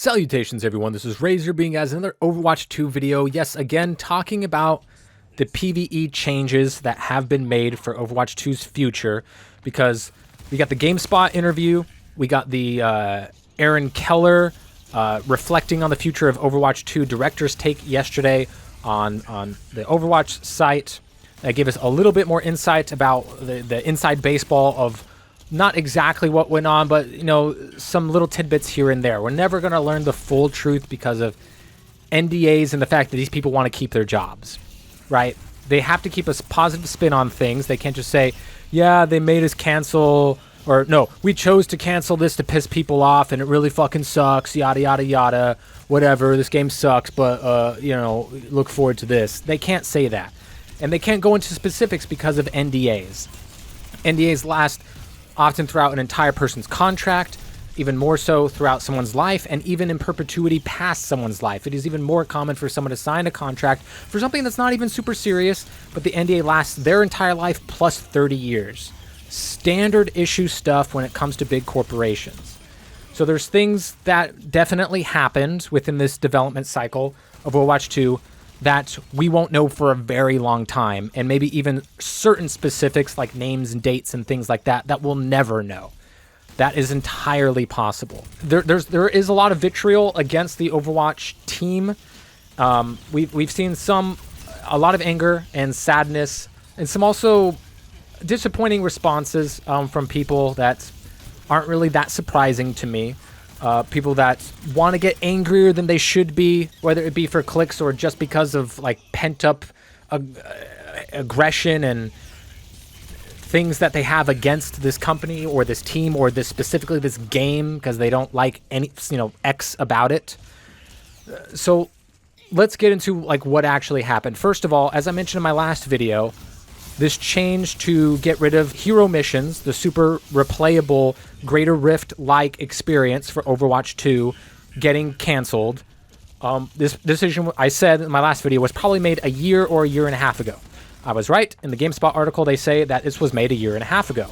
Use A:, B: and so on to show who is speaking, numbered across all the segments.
A: Salutations everyone, this is Razor being as another Overwatch 2 video. Yes, again, talking about the PVE changes that have been made for Overwatch 2's future, because we got the GameSpot interview, we got the Aaron Keller reflecting on the future of Overwatch 2 director's take yesterday on the Overwatch site. That gave us a little bit more insight about the inside baseball of not exactly what went on, but, you know, some little tidbits here and there. We're never going to learn the full truth because of NDAs and the fact that these people want to keep their jobs, right? They have to keep a positive spin on things. They can't just say, yeah, they made us cancel, or no, we chose to cancel this to piss people off and it really fucking sucks, yada, yada, yada, whatever, this game sucks, but, you know, look forward to this. They can't say that. And they can't go into specifics because of NDAs. NDAs last often throughout an entire person's contract, even more so throughout someone's life, and even in perpetuity past someone's life. It is even more common for someone to sign a contract for something that's not even super serious, but the NDA lasts their entire life plus 30 years. Standard issue stuff when it comes to big corporations. So there's things that definitely happened within this development cycle of Overwatch 2 that we won't know for a very long time, and maybe even certain specifics like names and dates and things like that that we'll never know. That is entirely possible. There is a lot of vitriol against the Overwatch team. We've seen a lot of anger and sadness, and some also disappointing responses from people that aren't really that surprising to me. People that want to get angrier than they should be, whether it be for clicks or just because of like pent-up aggression and things that they have against this company or this team or specifically this game because they don't like any, X about it. So let's get into like what actually happened. First of all, as I mentioned in my last video, this change to get rid of hero missions, the super replayable Greater Rift-like experience for Overwatch 2 getting canceled. This decision, I said in my last video, was probably made a year or a year and a half ago. I was right. In the GameSpot article, they say that this was made a year and a half ago.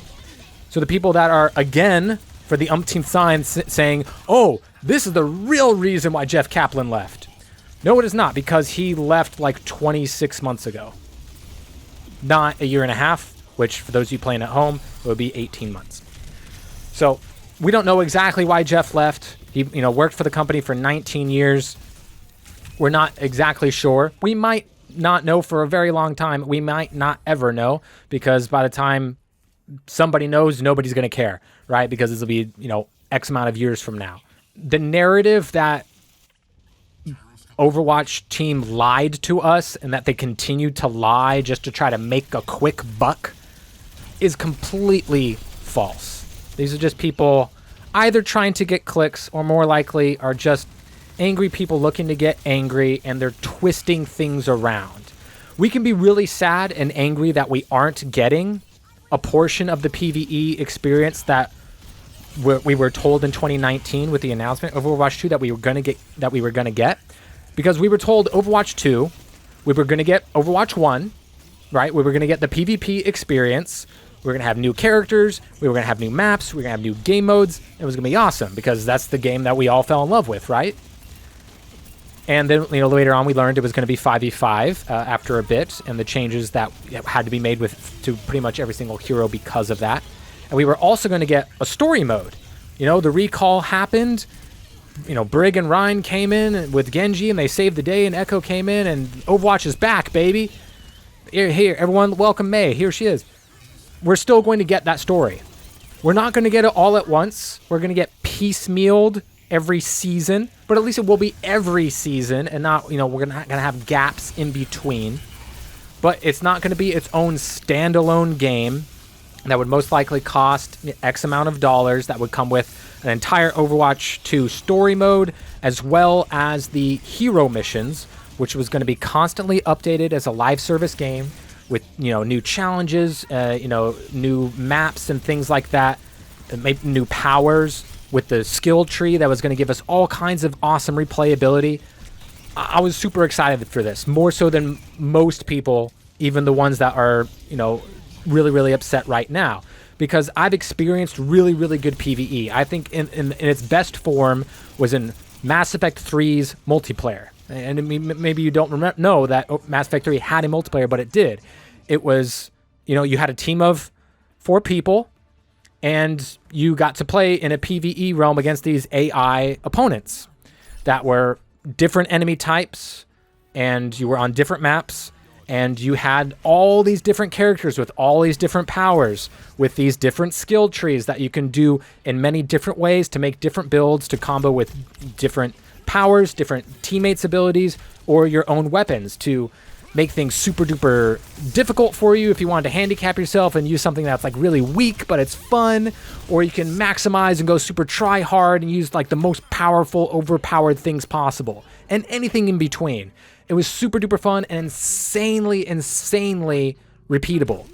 A: So the people that are, again, for the umpteenth time, saying, oh, this is the real reason why Jeff Kaplan left. No, it is not, because he left like 26 months ago. Not a year and a half, which for those of you playing at home, it would be 18 months. So we don't know exactly why Jeff left. He, worked for the company for 19 years. We're not exactly sure. We might not know for a very long time. We might not ever know, because by the time somebody knows, nobody's going to care, right? Because this will be, X amount of years from now. The narrative that Overwatch team lied to us and that they continue to lie just to try to make a quick buck is completely false. These are just people either trying to get clicks or more likely are just angry people looking to get angry, and they're twisting things around. We can be really sad and angry that we aren't getting a portion of the PVE experience that we were told in 2019 with the announcement of Overwatch 2 that we were going to get. Because we were told Overwatch 2, we were going to get Overwatch 1, right? We were going to get the PvP experience. We were going to have new characters. We were going to have new maps. We were going to have new game modes. It was going to be awesome because that's the game that we all fell in love with, right? And then, later on we learned it was going to be 5v5 after a bit, and the changes that had to be made to pretty much every single hero because of that. And we were also going to get a story mode. The recall happened. Brig and Ryan came in with Genji, and they saved the day, and Echo came in, and Overwatch is back, baby. Here, everyone, welcome May. Here she is. We're still going to get that story. We're not going to get it all at once. We're going to get piecemealed every season, but at least it will be every season, and not, we're not going to have gaps in between. But it's not going to be its own standalone game that would most likely cost X amount of dollars, that would come with an entire Overwatch 2 story mode, as well as the hero missions, which was going to be constantly updated as a live service game with, new challenges, new maps and things like that, maybe new powers with the skill tree that was going to give us all kinds of awesome replayability. I was super excited for this, more so than most people, even the ones that are, really, really upset right now. because I've experienced really, really good PVE. I think in its best form was in Mass Effect 3's multiplayer. And maybe you don't know that Mass Effect 3 had a multiplayer, but it did. It was, you had a team of 4 people, and you got to play in a PVE realm against these AI opponents that were different enemy types, and you were on different maps, and you had all these different characters with all these different powers, with these different skill trees that you can do in many different ways to make different builds to combo with different powers, different teammates' abilities, or your own weapons to make things super duper difficult for you if you wanted to handicap yourself and use something that's like really weak but it's fun, or you can maximize and go super try hard and use like the most powerful, overpowered things possible, and anything in between. It was super duper fun and insanely repeatable.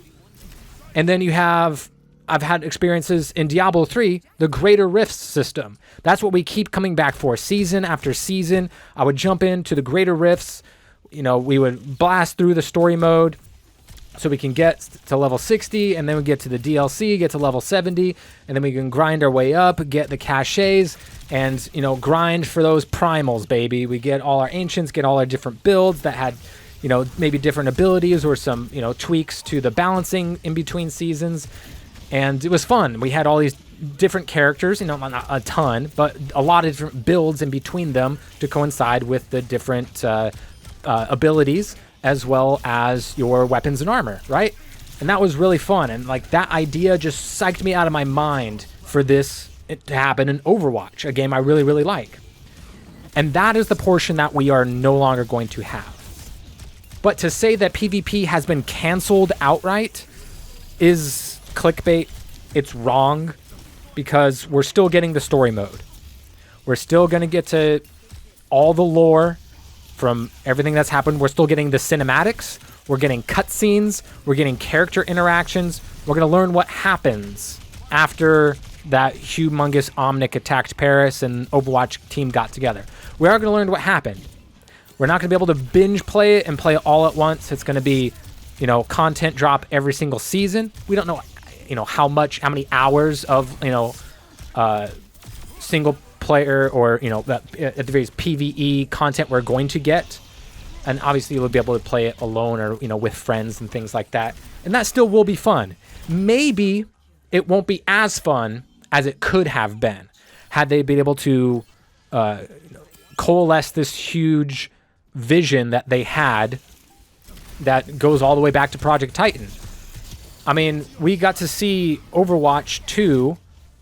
A: And then I've had experiences in Diablo 3, the Greater Rifts system. That's what we keep coming back for. Season after season, I would jump into the Greater Rifts. We would blast through the story mode so we can get to level 60, and then we get to the DLC, get to level 70, and then we can grind our way up, get the caches, and, grind for those primals, baby. We get all our ancients, get all our different builds that had, maybe different abilities or some, tweaks to the balancing in between seasons. And it was fun. We had all these different characters, not a ton, but a lot of different builds in between them to coincide with the different abilities, as well as your weapons and armor, right? And that was really fun. And like that idea just psyched me out of my mind for this to happen in Overwatch, a game I really, really like. And that is the portion that we are no longer going to have. But to say that PvP has been canceled outright is clickbait. It's wrong, because we're still getting the story mode. We're still going to get to all the lore from everything that's happened. We're still getting the cinematics. We're getting cutscenes. We're getting character interactions. We're going to learn what happens after that humongous Omnic attacked Paris and Overwatch team got together. We are going to learn what happened. We're not going to be able to binge play it and play it all at once. It's going to be, content drop every single season. We don't know, how many hours of, single player or, at the very least PvE content we're going to get. And obviously you'll be able to play it alone or, with friends and things like that. And that still will be fun. Maybe it won't be as fun as it could have been had they been able to coalesce this huge vision that they had that goes all the way back to Project Titan. I mean, we got to see Overwatch 2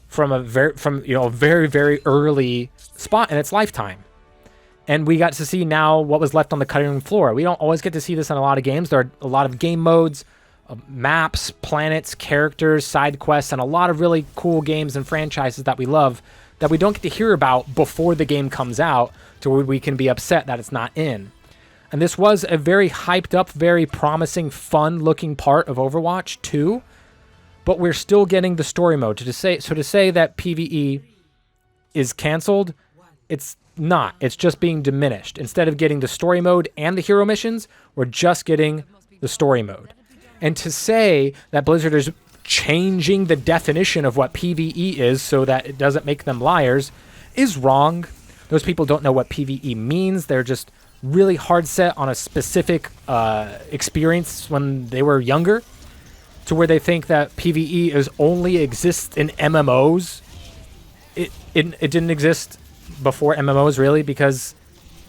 A: from a very, very early spot in its lifetime. And we got to see now what was left on the cutting room floor. We don't always get to see this in a lot of games. There are a lot of game modes, maps, planets, characters, side quests, and a lot of really cool games and franchises that we love that we don't get to hear about before the game comes out, to where we can be upset that it's not in. And this was a very hyped up, very promising, fun-looking part of Overwatch 2, but we're still getting the story mode. To say that PvE is canceled, it's not. It's just being diminished. Instead of getting the story mode and the hero missions, we're just getting the story mode. And to say that Blizzard is changing the definition of what PvE is so that it doesn't make them liars is wrong. Those people don't know what PvE means. They're just really hard set on a specific experience when they were younger, to where they think that PvE is only exists in MMOs. It didn't exist before MMOs, really, because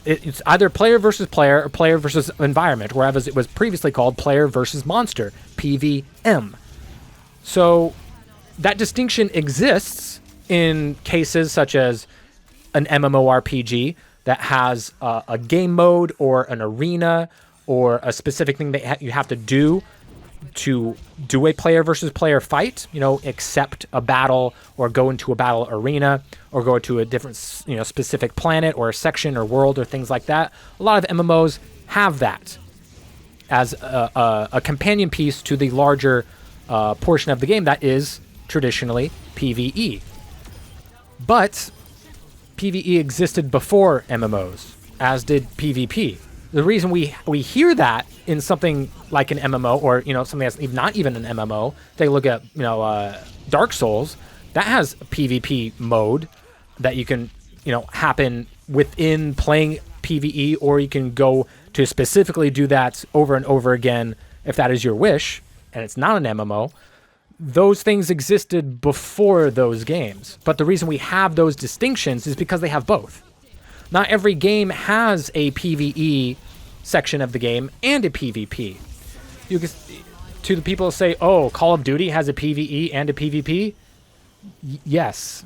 A: it's either player versus player or player versus environment, whereas it was previously called player versus monster, PVM. So that distinction exists in cases such as an MMORPG that has a game mode or an arena or a specific thing that you have to do a player versus player fight, accept a battle or go into a battle arena or go to a different, specific planet or a section or world or things like that. A lot of MMOs have that as a companion piece to the larger portion of the game that is traditionally PvE. But PvE existed before MMOs, as did PvP. The reason we hear that in something like an MMO or, something that's not even an MMO, take a look at, Dark Souls, that has a PvP mode that you can, happen within playing PVE, or you can go to specifically do that over and over again if that is your wish, and it's not an MMO. Those things existed before those games. But the reason we have those distinctions is because they have both. Not every game has a PVE section of the game and a PvP. You can, to the people who say, oh, Call of Duty has a PVE and a PvP? Yes.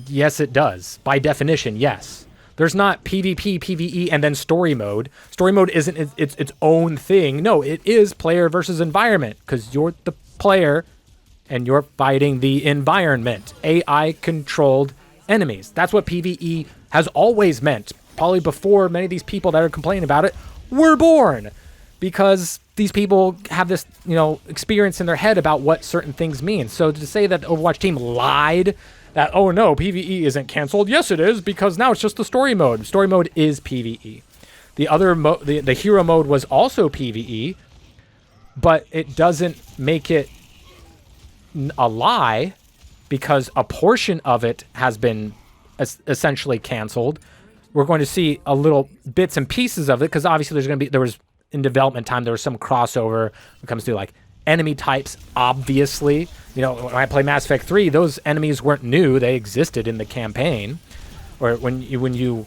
A: Yes, it does. By definition, yes. There's not PvP, PvE, and then story mode. Story mode isn't its own thing. No, it is player versus environment, because you're the player and you're fighting the environment. AI-controlled enemies. That's what PvE has always meant. Probably before many of these people that are complaining about it were born. Because these people have this, experience in their head about what certain things mean. So to say that the Overwatch team lied that, oh no, PvE isn't canceled. Yes, it is, because now it's just the story mode. Story mode is PvE. The other the hero mode was also PvE, but it doesn't make it a lie, because a portion of it has been essentially canceled. We're going to see a little bits and pieces of it, because obviously there was in development time, there was some crossover when it comes to like enemy types. Obviously, when I play Mass Effect 3, those enemies weren't new; they existed in the campaign. Or when you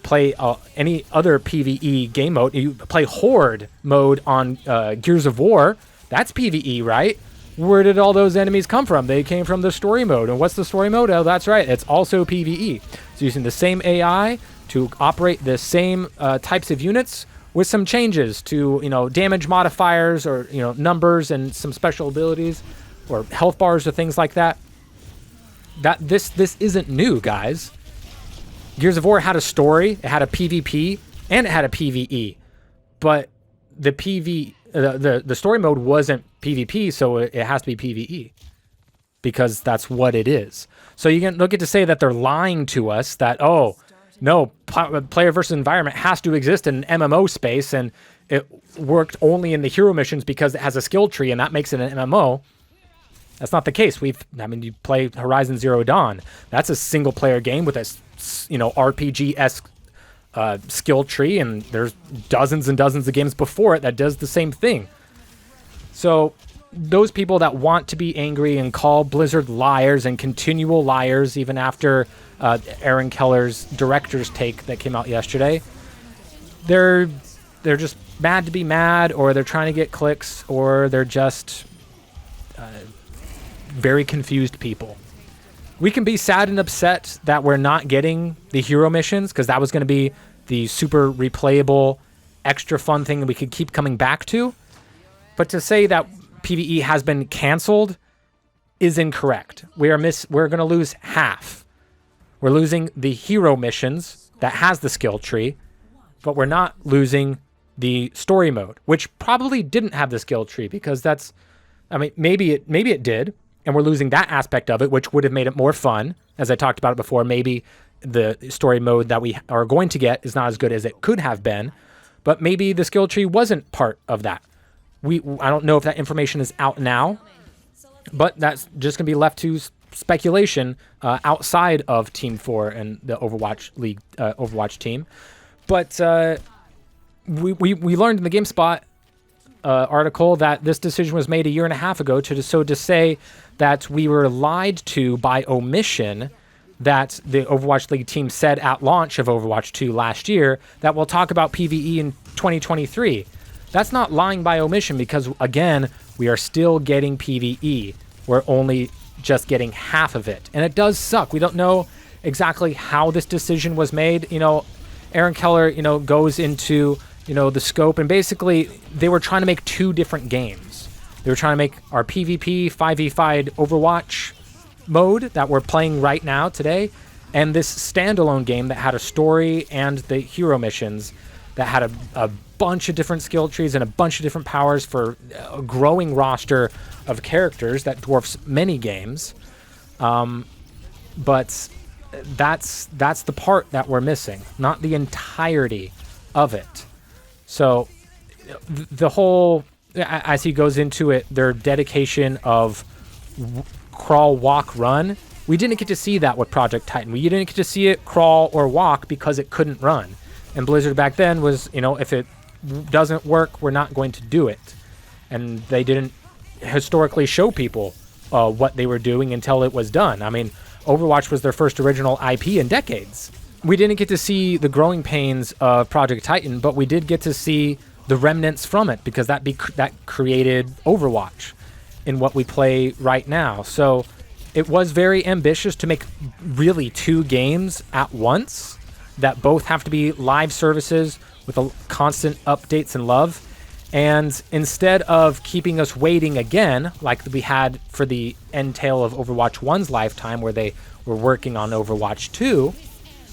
A: play any other PvE game mode, you play Horde mode on Gears of War. That's PvE, right? Where did all those enemies come from? They came from the story mode. And what's the story mode? Oh, that's right. It's also PvE. So using the same AI to operate the same types of units with some changes to, damage modifiers or, numbers and some special abilities or health bars or things like that. This isn't new, guys. Gears of War had a story, it had a PvP, and it had a PvE. But the story mode wasn't PvP, so it has to be PvE, because that's what it is. So you can look at to say that they're lying to us that, oh, no, player versus environment has to exist in an MMO space, and it worked only in the hero missions because it has a skill tree, and that makes it an MMO. That's not the case. You play Horizon Zero Dawn. That's a single player game with a, RPG-esque skill tree, and there's dozens and dozens of games before it that does the same thing. So those people that want to be angry and call Blizzard liars and continual liars, even after Aaron Keller's director's take that came out yesterday, they're just mad to be mad, or they're trying to get clicks, or they're just very confused people. We can be sad and upset that we're not getting the hero missions, because that was going to be the super replayable, extra fun thing that we could keep coming back to. But to say that PvE has been canceled is incorrect. We're going to lose half. We're losing the hero missions that has the skill tree, but we're not losing the story mode, which probably didn't have the skill tree, because maybe it did, and we're losing that aspect of it, which would have made it more fun. As I talked about it before, maybe the story mode that we are going to get is not as good as it could have been, but maybe the skill tree wasn't part of that. I don't know if that information is out now, but that's just going to be left to speculation outside of Team 4 and the Overwatch League, Overwatch team. But we learned in the GameSpot article that this decision was made a year and a half ago, to say that we were lied to by omission, that the Overwatch League team said at launch of Overwatch 2 last year that we'll talk about PvE in 2023. That's not lying by omission, because, again, we are still getting PvE. We're only just getting half of it. And it does suck. We don't know exactly how this decision was made. Aaron Keller, goes into, the scope. And basically, they were trying to make two different games. They were trying to make our PvP 5v5 Overwatch mode that we're playing right now today, and this standalone game that had a story and the hero missions that had a bunch of different skill trees and a bunch of different powers for a growing roster of characters that dwarfs many games. But that's the part that we're missing, not the entirety of it. So the whole, as he goes into it, their dedication of crawl, walk, run We didn't get to see that with Project Titan. We didn't get to see it crawl or walk because it couldn't run. And Blizzard back then was, if it doesn't work, we're not going to do it. And they didn't historically show people what they were doing until it was done. I mean, Overwatch was their first original IP in decades. We didn't get to see the growing pains of Project Titan, but we did get to see the remnants from it, because that created Overwatch in what we play right now. So it was very ambitious to make really 2 games at once that both have to be live services with a constant updates and love. And instead of keeping us waiting again, like we had for the end tail of Overwatch 1's lifetime, where they were working on Overwatch 2,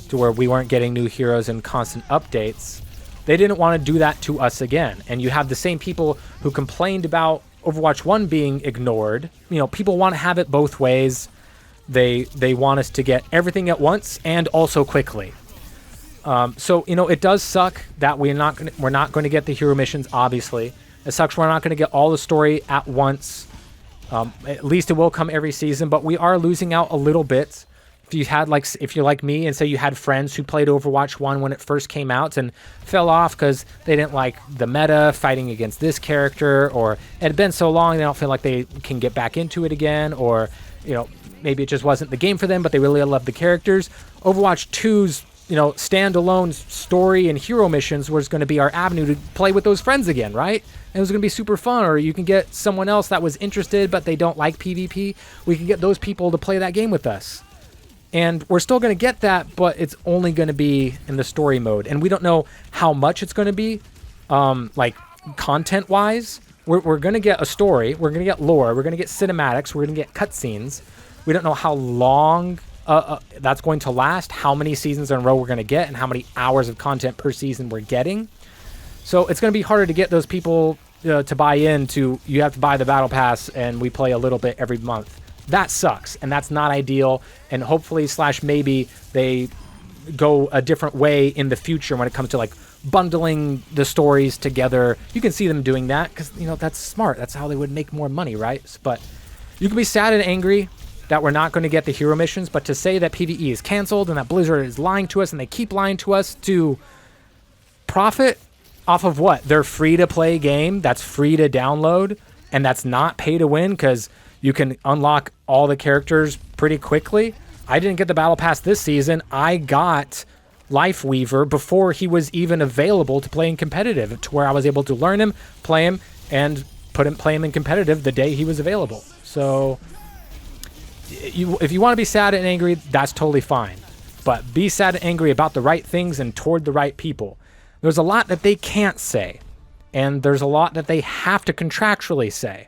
A: to where we weren't getting new heroes and constant updates, they didn't want to do that to us again. And you have the same people who complained about Overwatch 1 being ignored. People want to have it both ways. They want us to get everything at once and also quickly. So it does suck that we're not going to get the hero missions. Obviously, it sucks we're not going to get all the story at once. At least it will come every season, but we are losing out a little bit. If you're like me and say you had friends who played Overwatch 1 when it first came out and fell off because they didn't like the meta fighting against this character, or it had been so long they don't feel like they can get back into it again, or maybe it just wasn't the game for them, but they really love the characters. Overwatch 2's standalone story and hero missions was going to be our avenue to play with those friends again, right? And it was going to be super fun. Or you can get someone else that was interested but they don't like PvP. We can get those people to play that game with us. And we're still going to get that, but it's only going to be in the story mode. And we don't know how much it's going to be, content-wise. We're going to get a story. We're going to get lore. We're going to get cinematics. We're going to get cutscenes. We don't know how long that's going to last, how many seasons in a row we're going to get, and how many hours of content per season we're getting. So it's going to be harder to get those people to buy into, you have to buy the Battle Pass, and we play a little bit every month. That sucks, and that's not ideal, and hopefully / maybe they go a different way in the future when it comes to bundling the stories together. You can see them doing that because that's smart. That's how they would make more money, right? But you can be sad and angry that we're not going to get the hero missions, but to say that PvE is canceled and that Blizzard is lying to us and they keep lying to us to profit off of what? Their free-to-play game that's free to download and that's not pay to win because you can unlock all the characters pretty quickly. I didn't get the Battle Pass this season. I got Lifeweaver before he was even available to play in competitive, to where I was able to learn him, play him, and play him in competitive the day he was available. So if you want to be sad and angry, that's totally fine. But be sad and angry about the right things and toward the right people. There's a lot that they can't say, and there's a lot that they have to contractually say.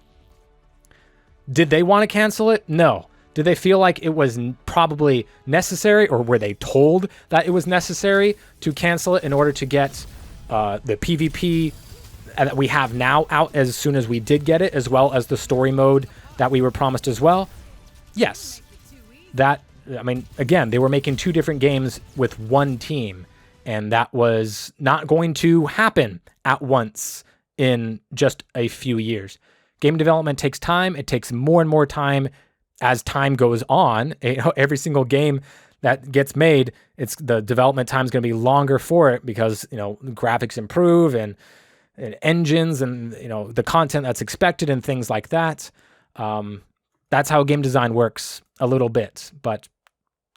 A: Did they want to cancel it? No. Did they feel like it was probably necessary, or were they told that it was necessary to cancel it in order to get the PvP that we have now out as soon as we did get it, as well as the story mode that we were promised as well? Yes. Again, they were making 2 different games with one team, and that was not going to happen at once in just a few years. Game development takes time. It takes more and more time as time goes on. Every single game that gets made, the development time is going to be longer for it because graphics improve and engines and the content that's expected and things like that. That's how game design works a little bit, but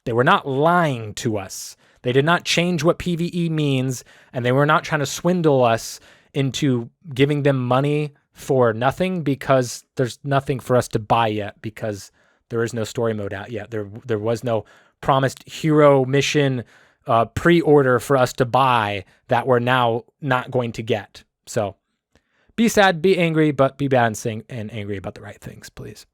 A: they were not lying to us. They did not change what PvE means, and they were not trying to swindle us into giving them money for nothing, because there's nothing for us to buy yet, because there is no story mode out yet. There was no promised hero mission pre-order for us to buy that we're now not going to get. So be sad, be angry, but be bad and angry about the right things, please.